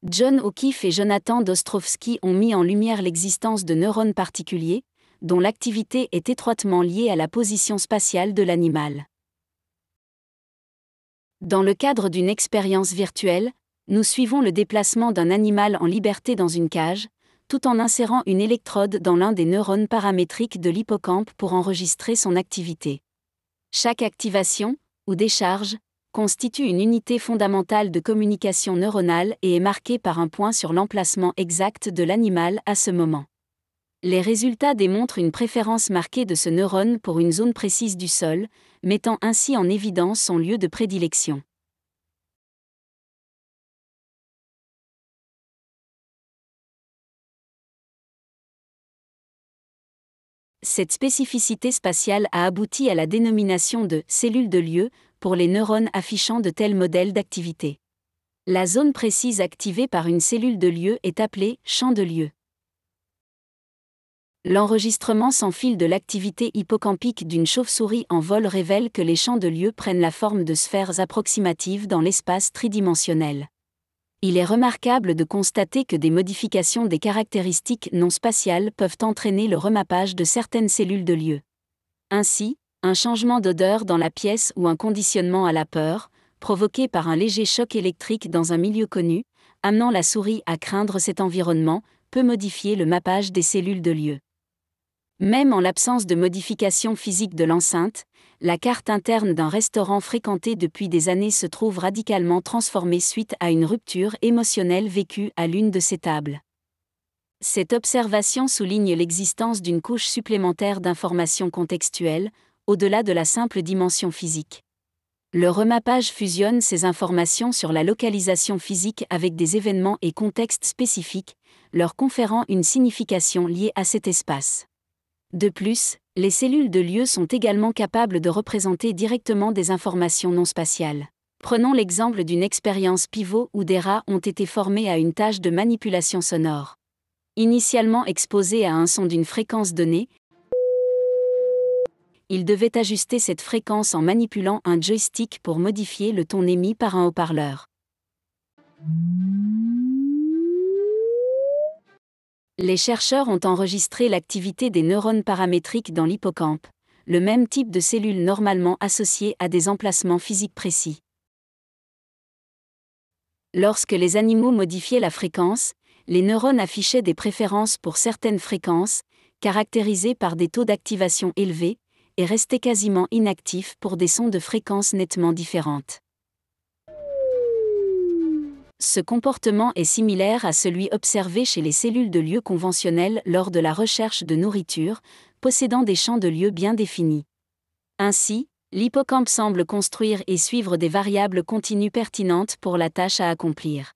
John O'Keefe et Jonathan Dostrowski ont mis en lumière l'existence de neurones particuliers, dont l'activité est étroitement liée à la position spatiale de l'animal. Dans le cadre d'une expérience virtuelle, nous suivons le déplacement d'un animal en liberté dans une cage, tout en insérant une électrode dans l'un des neurones paramétriques de l'hippocampe pour enregistrer son activité. Chaque activation, ou décharge, constitue une unité fondamentale de communication neuronale et est marquée par un point sur l'emplacement exact de l'animal à ce moment. Les résultats démontrent une préférence marquée de ce neurone pour une zone précise du sol, mettant ainsi en évidence son lieu de prédilection. Cette spécificité spatiale a abouti à la dénomination de « cellules de lieu » pour les neurones affichant de tels modèles d'activité. La zone précise activée par une cellule de lieu est appelée « champ de lieu ». L'enregistrement sans fil de l'activité hippocampique d'une chauve-souris en vol révèle que les champs de lieu prennent la forme de sphères approximatives dans l'espace tridimensionnel. Il est remarquable de constater que des modifications des caractéristiques non spatiales peuvent entraîner le remappage de certaines cellules de lieu. Ainsi, un changement d'odeur dans la pièce ou un conditionnement à la peur, provoqué par un léger choc électrique dans un milieu connu, amenant la souris à craindre cet environnement, peut modifier le mappage des cellules de lieu. Même en l'absence de modification physique de l'enceinte, la carte interne d'un restaurant fréquenté depuis des années se trouve radicalement transformée suite à une rupture émotionnelle vécue à l'une de ces tables. Cette observation souligne l'existence d'une couche supplémentaire d'informations contextuelles, au-delà de la simple dimension physique. Le remappage fusionne ces informations sur la localisation physique avec des événements et contextes spécifiques, leur conférant une signification liée à cet espace. De plus, les cellules de lieu sont également capables de représenter directement des informations non spatiales. Prenons l'exemple d'une expérience pivot où des rats ont été formés à une tâche de manipulation sonore. Initialement exposés à un son d'une fréquence donnée, ils devaient ajuster cette fréquence en manipulant un joystick pour modifier le ton émis par un haut-parleur. Les chercheurs ont enregistré l'activité des neurones paramétriques dans l'hippocampe, le même type de cellules normalement associées à des emplacements physiques précis. Lorsque les animaux modifiaient la fréquence, les neurones affichaient des préférences pour certaines fréquences, caractérisées par des taux d'activation élevés, et restaient quasiment inactifs pour des sons de fréquences nettement différentes. Ce comportement est similaire à celui observé chez les cellules de lieu conventionnelles lors de la recherche de nourriture, possédant des champs de lieu bien définis. Ainsi, l'hippocampe semble construire et suivre des variables continues pertinentes pour la tâche à accomplir.